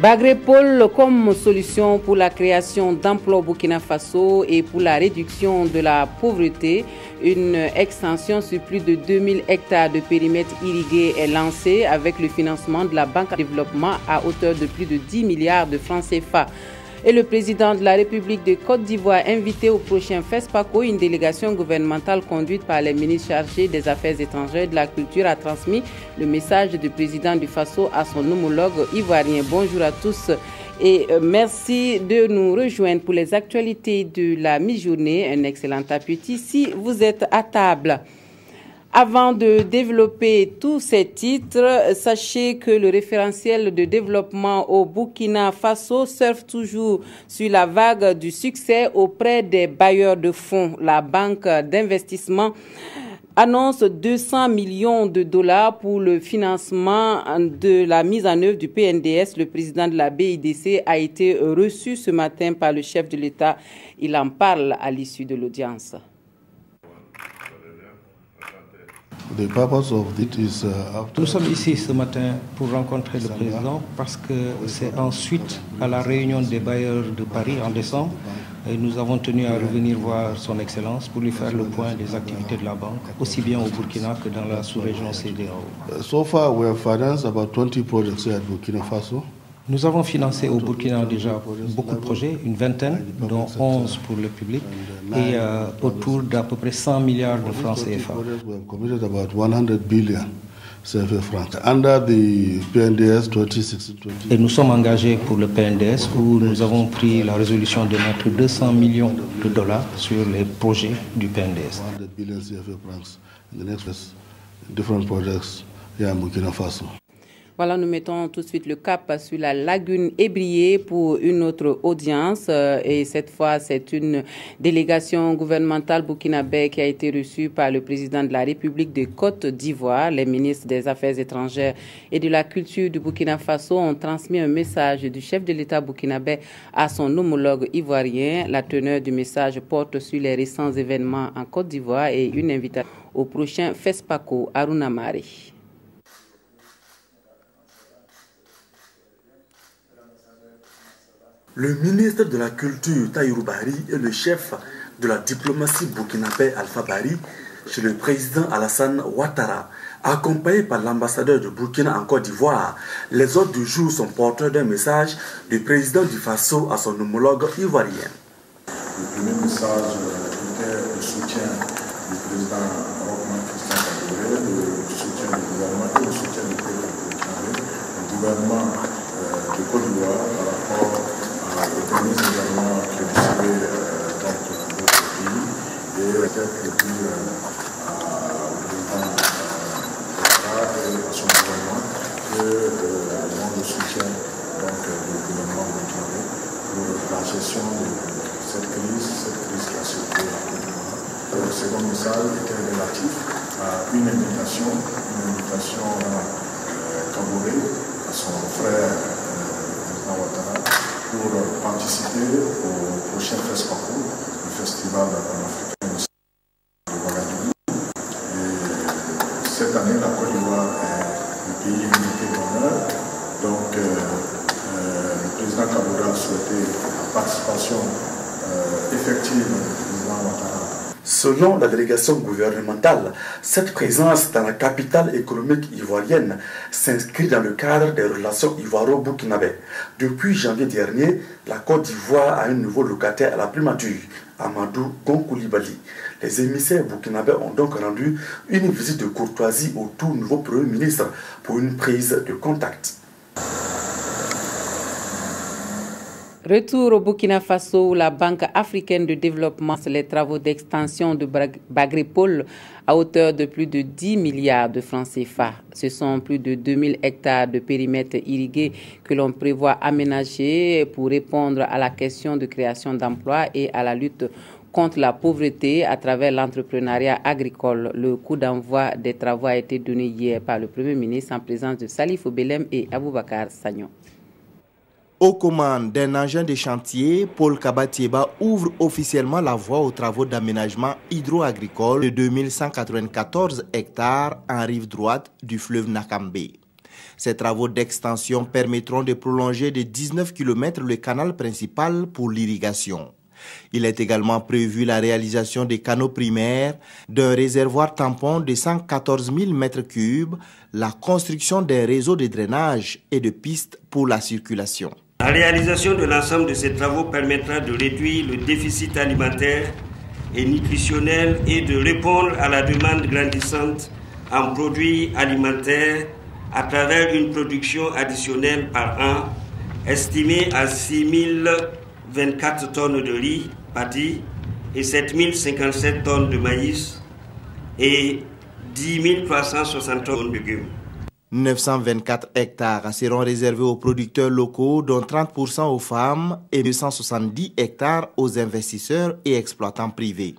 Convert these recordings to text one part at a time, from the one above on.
Bagrépol comme solution pour la création d'emplois au Burkina Faso et pour la réduction de la pauvreté. Une extension sur plus de 2000 hectares de périmètre irrigué est lancée avec le financement de la Banque de développement à hauteur de plus de 10 milliards de francs CFA. Et le président de la République de Côte d'Ivoire invité au prochain FESPACO, une délégation gouvernementale conduite par les ministres chargés des Affaires étrangères et de la Culture a transmis le message du président du Faso à son homologue ivoirien. Bonjour à tous et merci de nous rejoindre pour les actualités de la mi-journée. Un excellent appétit si vous êtes à table. Avant de développer tous ces titres, sachez que le référentiel de développement au Burkina Faso surfe toujours sur la vague du succès auprès des bailleurs de fonds. La banque d'investissement annonce 200 millions de dollars pour le financement de la mise en œuvre du PNDS. Le président de la BIDC a été reçu ce matin par le chef de l'État. Il en parle à l'issue de l'audience. Nous sommes ici ce matin pour rencontrer le président parce que c'est ensuite à la réunion des bailleurs de Paris en décembre et nous avons tenu à revenir voir son Excellence pour lui faire le point des activités de la banque, aussi bien au Burkina que dans la sous-région CEDEAO. So far we have financed about 20 projects here at Burkina Faso. Nous avons financé au Burkina déjà beaucoup de projets, une vingtaine, dont 11 pour le public, et autour d'à peu près 100 milliards de francs CFA. Et nous sommes engagés pour le PNDS où nous avons pris la résolution de mettre 200 millions de dollars sur les projets du PNDS. Voilà, nous mettons tout de suite le cap sur la lagune Ébrié pour une autre audience. Et cette fois, c'est une délégation gouvernementale burkinabé qui a été reçue par le président de la République de Côte d'Ivoire. Les ministres des Affaires étrangères et de la Culture du Burkina Faso ont transmis un message du chef de l'État burkinabé à son homologue ivoirien. La teneur du message porte sur les récents événements en Côte d'Ivoire et une invitation au prochain FESPACO Aruna Mari. Le ministre de la Culture, Tahirou Barry, et le chef de la diplomatie burkinabé, Alpha Barry, chez le président Alassane Ouattara, accompagné par l'ambassadeur du Burkina en Côte d'Ivoire. Les hôtes du jour sont porteurs d'un message du président du Faso à son homologue ivoirien. Le premier message était le soutien du président Rochman Christian Kabore, le soutien du gouvernement et le soutien du peuple burkinabé, le gouvernement de Côte d'Ivoire par rapport aux derniers événements qui ont suivi notre pays et peut-être le plus au président Ouattara et à son gouvernement que le soutien du gouvernement burkinabé pour la gestion de cette crise qui a secoué la Côte d'Ivoire. Le second message était relatif à une invitation à Kabore, à son frère président Ouattara, pour participer au prochain FESPACO, le festival panafricain de Ouagadougou. Et cette année, la Côte d'Ivoire est le pays invité d'honneur. Donc, le président Kabore a souhaité la participation effective du président Ouattara. Selon la délégation gouvernementale, cette présence dans la capitale économique ivoirienne s'inscrit dans le cadre des relations ivoiro-burkinabé. Depuis janvier dernier, la Côte d'Ivoire a un nouveau locataire à la primature, Amadou Gonkoulibaly. Les émissaires burkinabés ont donc rendu une visite de courtoisie au tout nouveau Premier ministre pour une prise de contact. Retour au Burkina Faso où la Banque africaine de développement les travaux d'extension de Bagrépol à hauteur de plus de 10 milliards de francs CFA. Ce sont plus de 2000 hectares de périmètre irrigué que l'on prévoit aménager pour répondre à la question de création d'emplois et à la lutte contre la pauvreté à travers l'entrepreneuriat agricole. Le coup d'envoi des travaux a été donné hier par le Premier ministre en présence de Salif Belem et Aboubakar Sagnon. Aux commandes d'un engin de chantier, Paul Kabatieba ouvre officiellement la voie aux travaux d'aménagement hydro-agricole de 2194 hectares en rive droite du fleuve Nakambé. Ces travaux d'extension permettront de prolonger de 19 km le canal principal pour l'irrigation. Il est également prévu la réalisation des canaux primaires, d'un réservoir tampon de 114 000 m3, la construction des réseaux de drainage et de pistes pour la circulation. La réalisation de l'ensemble de ces travaux permettra de réduire le déficit alimentaire et nutritionnel et de répondre à la demande grandissante en produits alimentaires à travers une production additionnelle par an estimée à 6 024 tonnes de riz pâti et 7 057 tonnes de maïs et 10 360 tonnes de légumes. 924 hectares seront réservés aux producteurs locaux, dont 30% aux femmes et 270 hectares aux investisseurs et exploitants privés.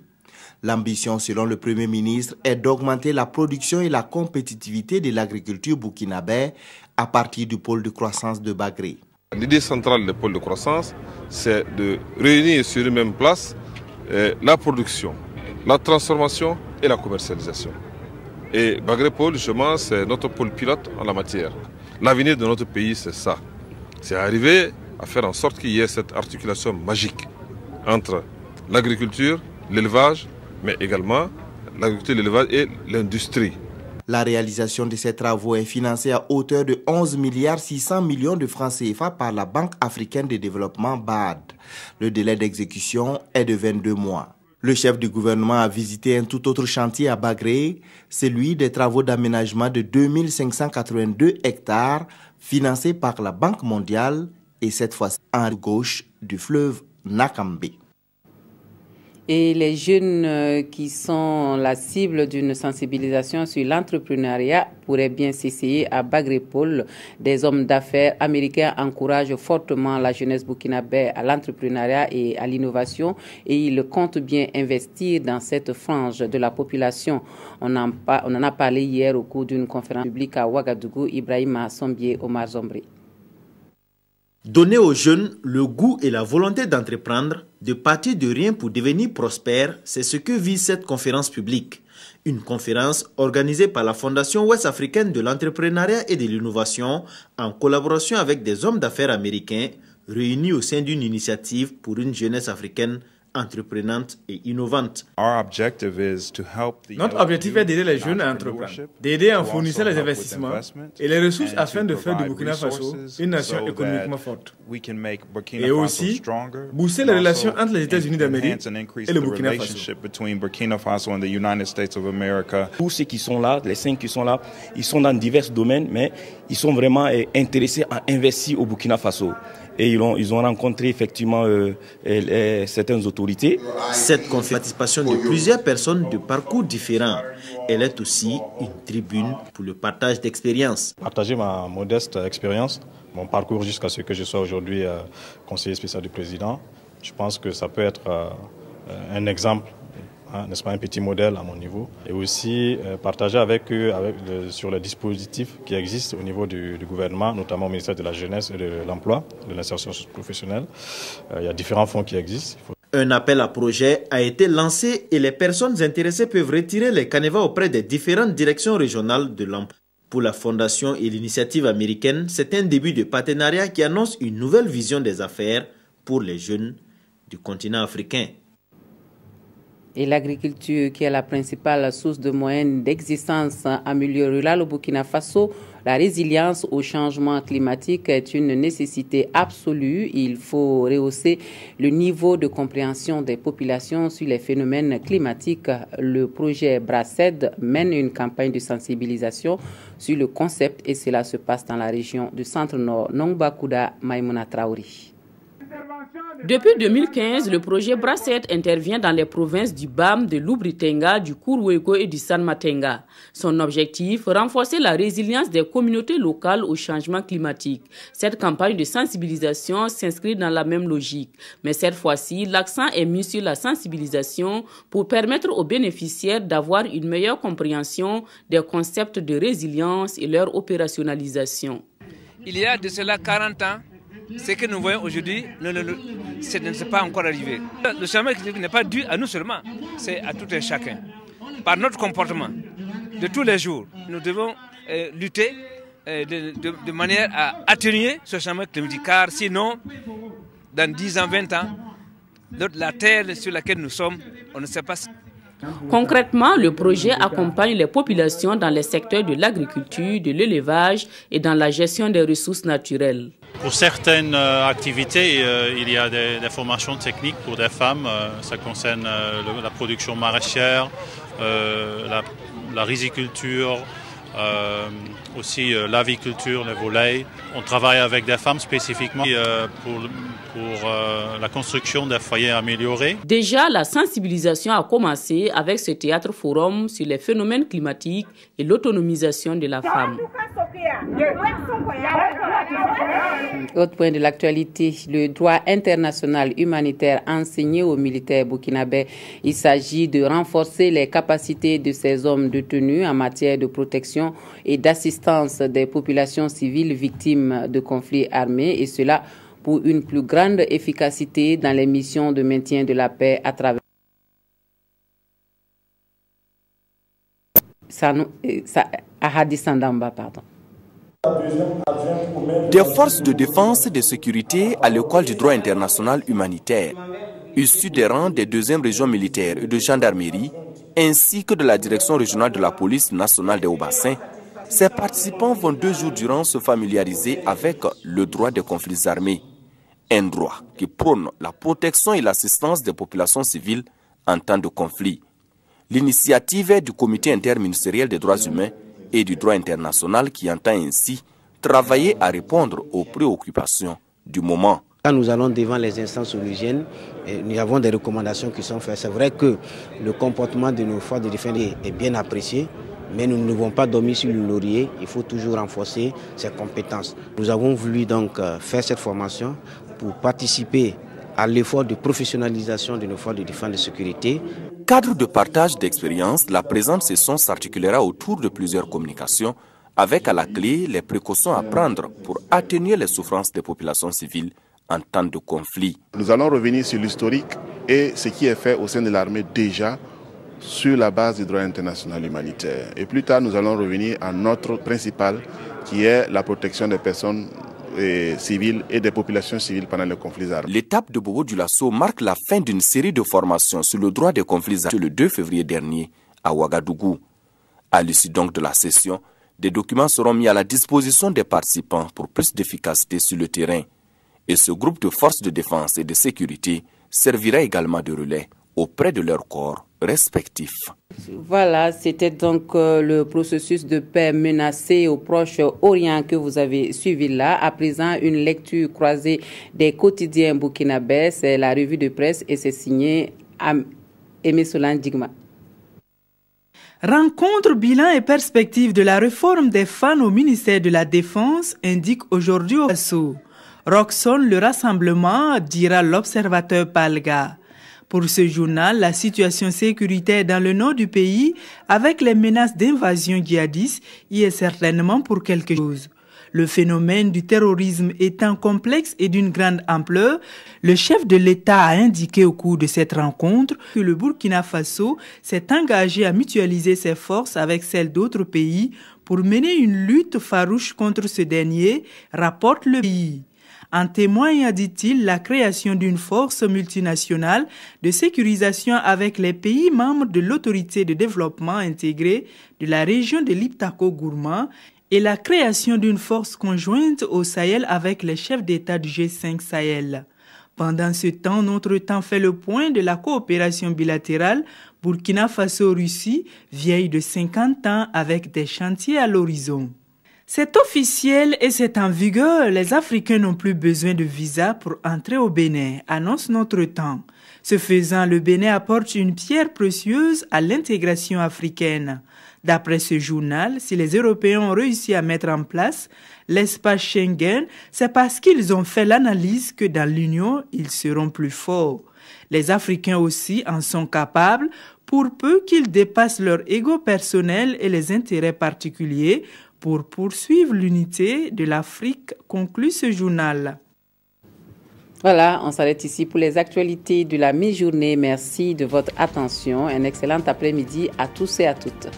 L'ambition, selon le Premier ministre, est d'augmenter la production et la compétitivité de l'agriculture burkinabé à partir du pôle de croissance de Bagré. L'idée centrale du pôle de croissance, c'est de réunir sur une même place la production, la transformation et la commercialisation. Et Bagré Pôle, justement, c'est notre pôle pilote en la matière. L'avenir de notre pays, c'est ça. C'est arriver à faire en sorte qu'il y ait cette articulation magique entre l'agriculture, l'élevage, mais également l'agriculture, l'élevage et l'industrie. La réalisation de ces travaux est financée à hauteur de 11,6 milliards de francs CFA par la Banque africaine de développement BAD. Le délai d'exécution est de 22 mois. Le chef du gouvernement a visité un tout autre chantier à Bagré, celui des travaux d'aménagement de 2582 hectares financés par la Banque mondiale et cette fois en gauche du fleuve Nakambe. Et les jeunes qui sont la cible d'une sensibilisation sur l'entrepreneuriat pourraient bien s'essayer à Bagré Pôle. Des hommes d'affaires américains encouragent fortement la jeunesse burkinabé à l'entrepreneuriat et à l'innovation et ils comptent bien investir dans cette frange de la population. On en a parlé hier au cours d'une conférence publique à Ouagadougou. Ibrahima Sombié, Omar Zombri. Donner aux jeunes le goût et la volonté d'entreprendre, de partir de rien pour devenir prospère, c'est ce que vise cette conférence publique. Une conférence organisée par la Fondation ouest-africaine de l'entrepreneuriat et de l'innovation en collaboration avec des hommes d'affaires américains réunis au sein d'une initiative pour une jeunesse africaine entreprenante et innovante. Notre objectif est d'aider les jeunes à entreprendre, d'aider en fournissant les investissements et les ressources afin de faire du Burkina Faso une nation économiquement forte. Et aussi, booster les relations entre les États-Unis d'Amérique et le Burkina Faso. Tous ceux qui sont là, les 5 qui sont là, ils sont dans divers domaines, mais ils sont vraiment intéressés à investir au Burkina Faso. Et ils ont rencontré effectivement certaines autorités. Cette participation de plusieurs personnes de parcours différents, elle est aussi une tribune pour le partage d'expériences. Partager ma modeste expérience, mon parcours jusqu'à ce que je sois aujourd'hui conseiller spécial du président, je pense que ça peut être un exemple, n'est-ce pas, un petit modèle à mon niveau, et aussi partager avec eux sur les dispositifs qui existent au niveau du gouvernement, notamment au ministère de la Jeunesse et de l'Emploi, de l'insertion professionnelle. Il y a différents fonds qui existent. Un appel à projet a été lancé et les personnes intéressées peuvent retirer les canevas auprès des différentes directions régionales de l'emploi. Pour la Fondation et l'initiative américaine, c'est un début de partenariat qui annonce une nouvelle vision des affaires pour les jeunes du continent africain. Et l'agriculture, qui est la principale source de moyens d'existence en milieu rural au Burkina Faso, la résilience au changement climatique est une nécessité absolue. Il faut rehausser le niveau de compréhension des populations sur les phénomènes climatiques. Le projet Braced mène une campagne de sensibilisation sur le concept et cela se passe dans la région du centre-nord. Nongbakouda Maïmouna Traori. Depuis 2015, le projet Braced intervient dans les provinces du BAM, de l'Oubri-Tenga, du Kourwego et du Sanmatenga. Son objectif, renforcer la résilience des communautés locales au changement climatique. Cette campagne de sensibilisation s'inscrit dans la même logique. Mais cette fois-ci, l'accent est mis sur la sensibilisation pour permettre aux bénéficiaires d'avoir une meilleure compréhension des concepts de résilience et leur opérationnalisation. Il y a de cela 40 ans, ce que nous voyons aujourd'hui ne s'est pas encore arrivé. Le changement climatique n'est pas dû à nous seulement, c'est à tout et chacun. Par notre comportement de tous les jours, nous devons lutter de manière à atténuer ce changement climatique. Car sinon, dans 10 ans, 20 ans, la terre sur laquelle nous sommes, on ne sait pas. Concrètement, le projet accompagne les populations dans les secteurs de l'agriculture, de l'élevage et dans la gestion des ressources naturelles. Pour certaines activités, il y a des formations techniques pour des femmes. Ça concerne la production maraîchère, la riziculture, aussi l'aviculture, les volailles. On travaille avec des femmes spécifiquement pour la construction des foyers améliorés. Déjà, la sensibilisation a commencé avec ce théâtre forum sur les phénomènes climatiques et l'autonomisation de la femme. Autre point de l'actualité, le droit international humanitaire enseigné aux militaires burkinabés. Il s'agit de renforcer les capacités de ces hommes détenus en matière de protection et d'assistance des populations civiles victimes de conflits armés, et cela pour une plus grande efficacité dans les missions de maintien de la paix à travers Des forces de défense et de sécurité à l'école du droit international humanitaire, issus des rangs des 2e régions militaires et de gendarmerie, ainsi que de la direction régionale de la police nationale des Hauts-Bassins, ces participants vont 2 jours durant se familiariser avec le droit des conflits armés, un droit qui prône la protection et l'assistance des populations civiles en temps de conflit. L'initiative est du Comité interministériel des droits humains et du droit international qui entend ainsi travailler à répondre aux préoccupations du moment. Quand nous allons devant les instances onusiennes, nous avons des recommandations qui sont faites. C'est vrai que le comportement de nos forces de défense est bien apprécié, mais nous ne devons pas dormir sur le laurier. Il faut toujours renforcer ses compétences. Nous avons voulu donc faire cette formation pour participer à l'effort de professionnalisation de nos forces de défense et de sécurité. Cadre de partage d'expérience, la présente session s'articulera autour de plusieurs communications avec à la clé les précautions à prendre pour atténuer les souffrances des populations civiles en temps de conflit. Nous allons revenir sur l'historique et ce qui est fait au sein de l'armée déjà sur la base du droit international humanitaire. Et plus tard, nous allons revenir à notre principal qui est la protection des personnes civiles et des populations civiles pendant les conflits armés. L'étape de Bobo Dioulasso marque la fin d'une série de formations sur le droit des conflits armés le 2 février dernier à Ouagadougou. À l'issue donc de la session, des documents seront mis à la disposition des participants pour plus d'efficacité sur le terrain. Et ce groupe de forces de défense et de sécurité servira également de relais auprès de leurs corps respectifs. Voilà, c'était donc le processus de paix menacé au Proche-Orient que vous avez suivi là. À présent, une lecture croisée des quotidiens burkinabés, c'est la revue de presse et c'est signé Aimé Solan Digma. Rencontre, bilan et perspective de la réforme des femmes au ministère de la Défense indique aujourd'hui au Faso. Roxon le rassemblement, dira l'observateur Palga. Pour ce journal, la situation sécuritaire dans le nord du pays, avec les menaces d'invasion djihadiste, y est certainement pour quelque chose. Le phénomène du terrorisme étant complexe et d'une grande ampleur, le chef de l'État a indiqué au cours de cette rencontre que le Burkina Faso s'est engagé à mutualiser ses forces avec celles d'autres pays pour mener une lutte farouche contre ce dernier, rapporte le pays. En témoigne, dit-il, la création d'une force multinationale de sécurisation avec les pays membres de l'autorité de développement intégré de la région de l'Iptako-Gourma et la création d'une force conjointe au Sahel avec les chefs d'État du G5 Sahel. Pendant ce temps, notre temps fait le point de la coopération bilatérale Burkina Faso-Russie, vieille de 50 ans avec des chantiers à l'horizon. C'est officiel et c'est en vigueur, les Africains n'ont plus besoin de visa pour entrer au Bénin, annonce notre temps. Ce faisant, le Bénin apporte une pierre précieuse à l'intégration africaine. D'après ce journal, si les Européens ont réussi à mettre en place l'espace Schengen, c'est parce qu'ils ont fait l'analyse que dans l'Union, ils seront plus forts. Les Africains aussi en sont capables, pour peu qu'ils dépassent leur ego personnel et les intérêts particuliers, pour poursuivre l'unité de l'Afrique, conclut ce journal. Voilà, on s'arrête ici pour les actualités de la mi-journée. Merci de votre attention. Un excellent après-midi à tous et à toutes.